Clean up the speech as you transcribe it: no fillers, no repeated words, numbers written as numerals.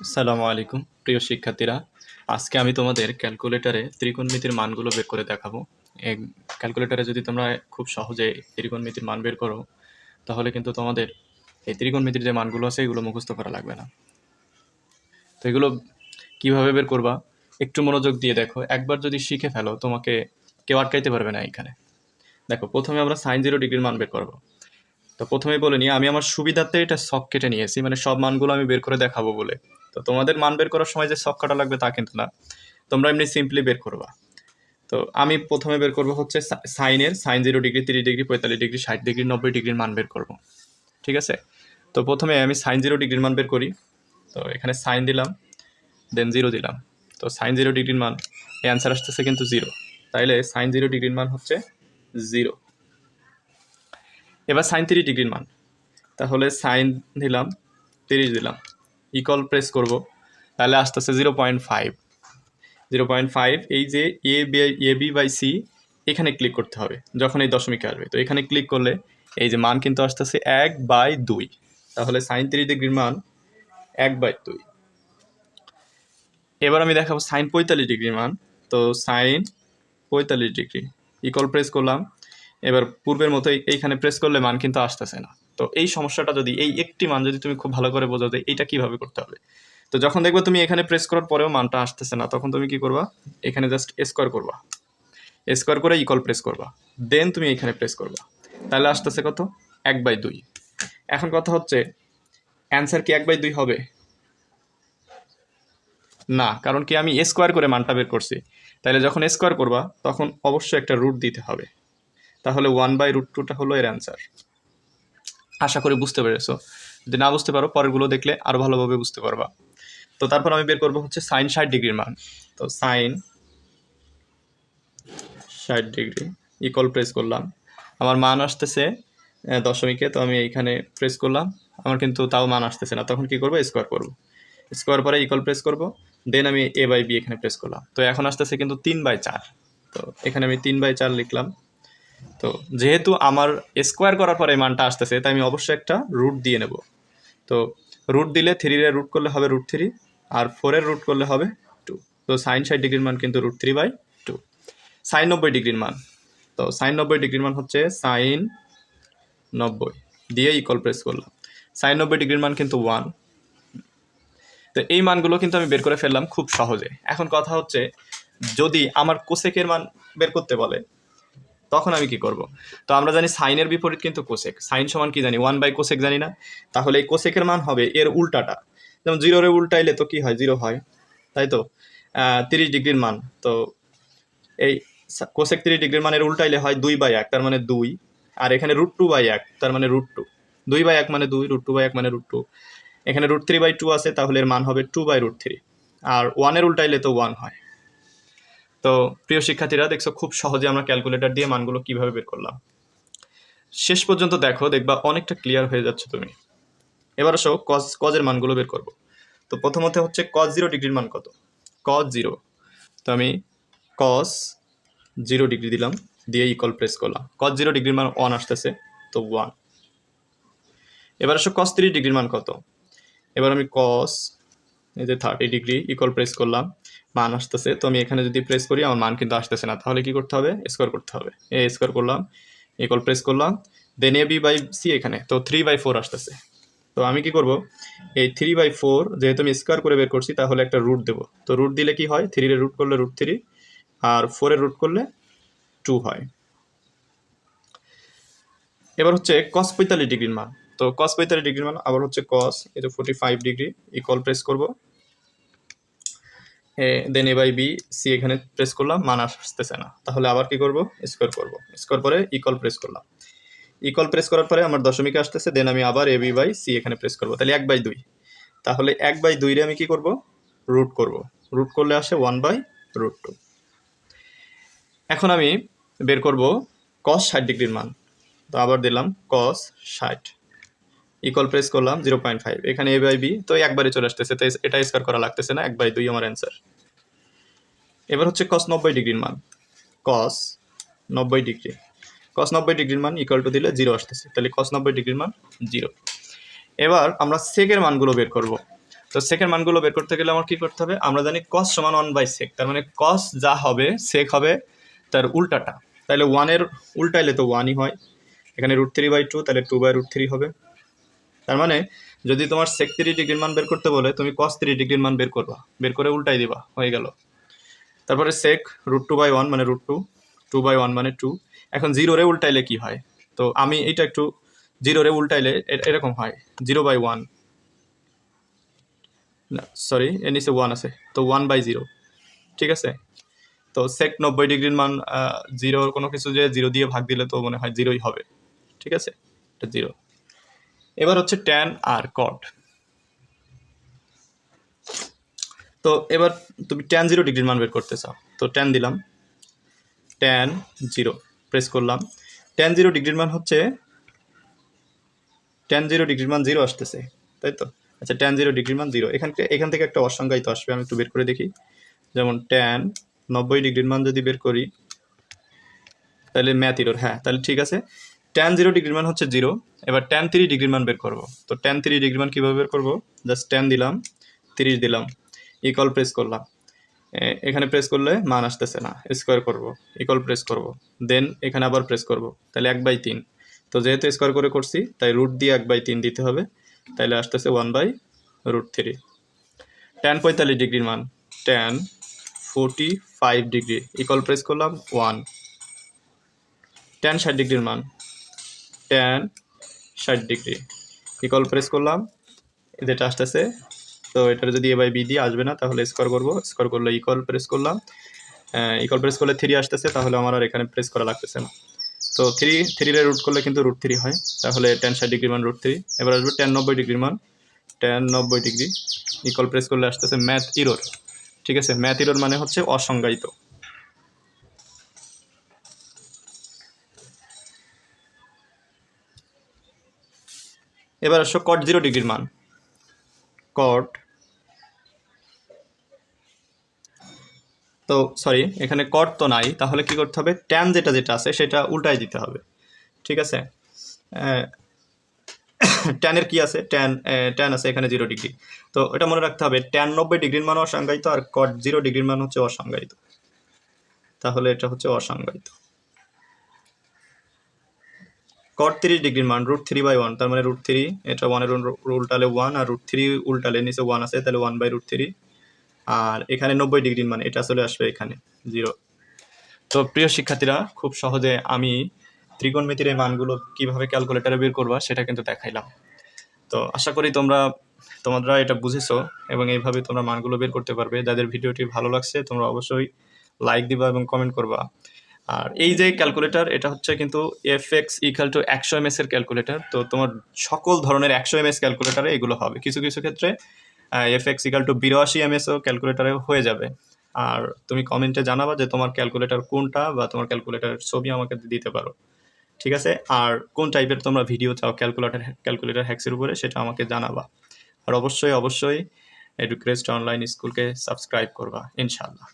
আসসালামু আলাইকুম প্রিয় শিক্ষার্থীরা। আজকে আমি তোমাদের ক্যালকুলেটরে ত্রিকোণমিতির মানগুলো বের করে দেখাবো। এই ক্যালকুলেটরে যদি তোমরা খুব সহজে ত্রিকোণমিতির মান বের করো, তাহলে কিন্তু তোমাদের এই ত্রিকোণমিতির যে মানগুলো আছে এগুলো মুখস্থ করা লাগবে না। তো এগুলো কীভাবে বের করবা একটু মনোযোগ দিয়ে দেখো। একবার যদি শিখে ফেলো তোমাকে কেউ আটকাইতে পারবে না এখানে। দেখো, প্রথমে আমরা sin 0 ডিগ্রির মান বের করবো। তো প্রথমেই বলে নিই, আমি আমার সুবিধার্থে এটা ছক কেটে নিয়েছি, মানে সব মানগুলো আমি বের করে দেখাবো বলে। তো তোমাদের মান বের করার সময় যে ছক কাটা লাগবে তা কিন্তু না, তোমরা এমনি সিম্পলি বের করবা। তো আমি প্রথমে বের করবো হচ্ছে sin 0 degree, 30 degree, 45 degree, 60 degree, 90 ডিগ্রির মান বের করবো। ঠিক আছে? তো প্রথমে আমি sin 0 ডিগ্রির মান বের করি। তো এখানে সাইন দিলাম, দেন 0 দিলাম। তো sin 0 ডিগ্রির মান, এই অ্যান্সার আসতেছে কিন্তু 0। তাইলে sin 0 ডিগ্রির মান হচ্ছে 0। এবার sin 30 ডিগ্রির মান, তাহলে সাইন দিলাম, 30 দিলাম, ইকুয়াল প্রেস করব, তাহলে আসতেছে 0.5। 0.5 এই যে এ বি বাই সি, এখানে ক্লিক করতে হবে যখন এই দশমিকে আসবে। তো এখানে ক্লিক করলে এই যে মান কিন্তু আসতেছে 1/2। তাহলে sin 30 ডিগ্রির মান 1/2। এবার আমি দেখাবো sin 45 ডিগ্রির মান। তো sin 45 ডিগ্রি ইকুয়াল প্রেস করলাম। এবার পূর্বের মতো এইখানে প্রেস করলে মান কিন্তু আসতেছে না। তো এই সমস্যাটা যদি, এই একটি মান যদি তুমি খুব ভালো করে বোঝো যে এইটা কিভাবে করতে হবে, তো যখন দেখবে তুমি এখানে প্রেস করার পরেও মানটা আসতেছে না, তখন তুমি কি করবা, এখানে জাস্ট স্কোয়ার করবা, স্কোয়ার করে ইকুয়াল প্রেস করবা, দেন তুমি এখানে প্রেস করবা, তাহলে আসতেছে কত, 1/2। এখন কথা হচ্ছে, অ্যান্সার কি 1/2 হবে? না, কারণ কি আমি স্কোয়ার করে মানটা বের করছি। তাহলে যখন স্কোয়ার করবা তখন অবশ্যই একটা রুট দিতে হবে। তাহলে 1/√2টা হলো এর অ্যান্সার। আশা করি বুঝতে পেরেছো। যদি না বুঝতে পারো, পরেরগুলো দেখলে আরও ভালোভাবে বুঝতে পারবা। তো তারপর আমি বের করবো হচ্ছে sin 60 ডিগ্রির মান। তো sin 60 ডিগ্রি ইকুয়াল প্রেস করলাম, আমার মান আসতেছে দশমিকে। তো আমি এইখানে প্রেস করলাম, আমার কিন্তু তাও মান আসতেছে না, তখন কি করবো, স্কোয়ার করবো। স্কোয়ার পরে ইকুয়াল প্রেস করব, দেন আমি a/b এখানে প্রেস করলাম। তো এখন আসতেছে কিন্তু 3/4। তো এখানে আমি 3/4 লিখলাম। তো যেহেতু আমার স্কোয়ার করার পরে মানটা আসতেছে, তাই আমি অবশ্যই একটা রুট দিয়ে নেব। তো রুট দিলে 3 এর রুট করলে হবে √3, আর 4 এর রুট করলে হবে 2। তো sin 60 ডিগ্রির মান কিন্তু √3/2। sin 90 ডিগ্রির মান, তো sin 90 ডিগ্রির মান হচ্ছে sin 90 দিয়ে ইকুয়াল প্রেস করলাম। sin 90 ডিগ্রির মান কিন্তু 1। তো এই মানগুলো কিন্তু আমি বের করে ফেললাম খুব সহজে। এখন কথা হচ্ছে, যদি আমার কোসেকের মান বের করতে বলে তখন আমি কি করব? তো আমরা জানি সাইনের বিপরীত কিন্তু কোসেক। সাইন সমান কি জানি, 1/কোসেক জানি না। তাহলে এই কোসেকের মান হবে এর উল্টাটা। যেমন 0 এর উল্টাইলে তো কি হয়, 0 হয়, তাই তো। 30 ডিগ্রির মান, তো এই কোসেক 30 ডিগ্রির মানের উল্টাইলে হয় 2/1, তার মানে 2। আর এখানে √2/1, তার মানে √2। 2/1 মানে 2, √2/1 মানে √2। এখানে √3/2 আছে, তাহলে এর মান হবে 2/√3। আর 1 এর উল্টাইলে তো 1 হয়। তো প্রিয় শিক্ষার্থীরা, দেখছো খুব সহজে আমরা ক্যালকুলেটর দিয়ে মানগুলো কিভাবে বের করলাম। শেষ পর্যন্ত দেখো, দেখবা অনেকটা ক্লিয়ার হয়ে যাচ্ছে তুমি। এবার আসো কজের মানগুলো বের করব। তো প্রথমত হচ্ছে cos 0 ডিগ্রির মান কত, cos 0। তো আমি cos 0 ডিগ্রি দিলাম, দিয়ে ইকুয়াল প্রেস করলাম। cos 0 ডিগ্রির মান 1 আসতেছে, তো 1। এবার আসো cos 30 ডিগ্রির মান কত। এবার আমি cos এই যে 30 ডিগ্রি ইকুয়াল প্রেস করলাম, মান আসতেছে। তো আমি এখানে যদি প্রেস করি, আমার মান কিন্তু আসতেছে না, তাহলে কি করতে হবে, স্কোয়ার করতে হবে। স্কোয়ার করলাম, ইকুয়াল প্রেস করলাম, দেন a/b/c, এখানে তো 3/4 আসতেছে। তো আমি কি করব, এই 3/4 যেহেতু আমি স্কোয়ার করে বের করছি, তাহলে একটা রুট দেবো। তো রুট দিলে কি হয়, 3 এর রুট করলে √3, আর 4 এর রুট করলে 2 হয়। এবার হচ্ছে cos 45 ডিগ্রির মান। তো cos 45 ডিগ্রির মান আবার হচ্ছে cos, এই যে 45 ডিগ্রি ইকুয়াল প্রেস করব, দেন a/b/c এখানে প্রেস করলাম, মান আসতেছে না, তাহলে আবার কি করব, স্কোয়ার করব। স্কোয়ার করে ইকুয়াল প্রেস করলাম, ইকুয়াল প্রেস করার পরে আমার দশমিকে আসতেছে, দেন আমি আবার a/b/c এখানে প্রেস করব, তাহলে 1/2। তাহলে 1/2 রে আমি কি করব, রুট করব। রুট করলে আসে 1/√2। এখন আমি বের করব cos 60 ডিগ্রির মান। তো আবার দিলাম cos 60 ইকুয়াল প্রেস করলাম 0.5, এখানে a/b, তো একবারে চলে আসতেছে, তো এটা স্কোয়ার করা লাগতেছে না, 1/2 আমার অ্যান্সার। এবার হচ্ছে cos 90 ডিগ্রির মান। cos 90 ডিগ্রি, cos 90 ডিগ্রির মান ইকুয়াল টু দিলে 0 আসতেছে, তাহলে cos 90 ডিগ্রির মান 0। এবার আমরা সেকের মানগুলো বের করব। তো তো সেকের মানগুলো বের করতে গেলে আমার কি করতে হবে, আমরা জানি কস সমান 1/sec, তার মানে কস যা হবে সেক হবে তার উল্টাটা, তাহলে 1-এর উল্টাইলে তো 1ই হয়, এখানে √3/2 তাহলে 2/√3 হবে। তার মানে যদি তোমার sec 3 ডিগ্রির মান বের করতে বলে তুমি cos 3 ডিগ্রির মান বের করবা, বের করে উল্টাই দিবা, হয়ে গেল। তারপরে sec √2/1 মানে √2, 2/1 মানে 2। এখন 0 রে উল্টাইলে কি হয়, তো আমি এটা একটু 0 রে উল্টাইলে এরকম হয় 0/1, না সরি এর নিচে 1 আছে, তো 1/0, ঠিক আছে। তো sec 90 ডিগ্রির মান 0 কোনো কিছু যে 0 দিয়ে ভাগ দিলে তো মনে হয় 0ই হবে, ঠিক আছে, এটা 0। এবার হচ্ছে tan আর cot। তো এবার তুমি tan 0 ডিগ্রির মান বের করতে চাও, তো tan দিলাম, tan 0 প্রেস করলাম, tan 0 ডিগ্রির মান হচ্ছে tan 0 ডিগ্রির মান 0 আসতেছে, তাই তো। আচ্ছা tan 0 ডিগ্রির মান 0, এখান থেকে একটা অসংজ্ঞায়িত আসবে, আমি একটু বের করে দেখি। যেমন tan 90 ডিগ্রির মান যদি বের করি তাহলে ম্যাথ এরর, হ্যাঁ তাহলে ঠিক আছে। tan 0 ডিগ্রির মান হচ্ছে 0, এবার tan 3 ডিগ্রির মান বের করব। তো tan 3 ডিগ্রির মান কীভাবে বের করব, জাস্ট tan দিলাম, 30 দিলাম, ইকুয়াল প্রেস করলাম, এখানে প্রেস করলে মান আসতেছে না, স্কোয়ার করব, ইকুয়াল প্রেস করব, দেন এখানে আবার প্রেস করব, তাহলে 1/3। তো যেহেতু স্কোয়ার করে করছি তাই রুট দিয়ে 1/3 দিতে হবে, তাহলে আসতেছে 1/√3। tan 45 ডিগ্রির মান, tan 45 ডিগ্রি, ইকুয়াল প্রেস করলাম 1। tan 60 ডিগ্রির মান, tan 60 ডিগ্রি, ইকুয়াল প্রেস করলাম, যেটা আসতেছে, তো এটার যদি a/b দিয়ে আসবে না তাহলে স্কোয়ার করব, স্কোয়ার করলে ইকুয়াল প্রেস করলাম, ইকুয়াল প্রেস করলে 3 আসতেছে, তাহলে আমার আর এখানে প্রেস করা লাগতেছে না। তো 3 রে রুট করলে কিন্তু √3 হয়, তাহলে tan 60 ডিগ্রির মান √3। এবার আসবে tan 90 ডিগ্রির মান, tan 90 ডিগ্রি, ইকুয়াল প্রেস করলে আসতেছে ম্যাথ এরর, ঠিক আছে। ম্যাথ এরর মানে হচ্ছে অসংজ্ঞায়িত। এবার আসো cot 0 ডিগ্রির মান, cot, তো সরি এখানে cot তো নাই, তাহলে কি করতে হবে, tan যেটা আছে সেটা উল্টাই দিতে হবে, ঠিক আছে। tan এর কি আছে, tan আছে এখানে 0 ডিগ্রি, তো এটা মনে রাখতে হবে tan 90 ডিগ্রির মান অসংজ্ঞায়িত আর cot 0 ডিগ্রির মান হচ্ছে অসংজ্ঞায়িত, তাহলে এটা হচ্ছে অসংজ্ঞায়িত। cot 30 ডিগ্রির মান √3/1, তার মানে √3, এটা 1-এর উল্টালে 1 আর √3 উল্টালে নিচে 1 আছে, তাহলে 1/√3। আর এখানে 90 ডিগ্রির মান এটা চলে আসবে এখানে 0। তো প্রিয় শিক্ষার্থীরা, খুব সহজে আমি ত্রিকোণমিতির এই মানগুলো কিভাবে ক্যালকুলেটরে বের করবা সেটা কিন্তু দেখাইলাম। তো আশা করি তোমরা এটা বুঝেছো এবং এইভাবে তোমরা মানগুলো বের করতে পারবে। যাদের ভিডিওটি ভালো লাগছে তোমরা অবশ্যই লাইক দিবা এবং কমেন্ট করবা। আর এই যে ক্যালকুলেটর, এটা হচ্ছে কিন্তু fx = 100 ms এর ক্যালকুলেটর। তো তোমার সকল ধরনের 100 ms ক্যালকুলেটরে এগুলো হবে, কিছু কিছু ক্ষেত্রে fx = 82 ms ও ক্যালকুলেটরে হয়ে যাবে। আর তুমি কমেন্টে জানাবা যে তোমার ক্যালকুলেটর কোনটা, বা তোমার ক্যালকুলেটরের ছবি আমাকে দিতে পারো, ঠিক আছে। আর কোন টাইপের তোমরা ভিডিও চাও ক্যালকুলেটর হ্যাক্সের উপরে সেটা আমাকে জানাবা। আর অবশ্যই এডুক্রেস্ট অনলাইন স্কুলকে সাবস্ক্রাইব করবা ইনশাআল্লাহ।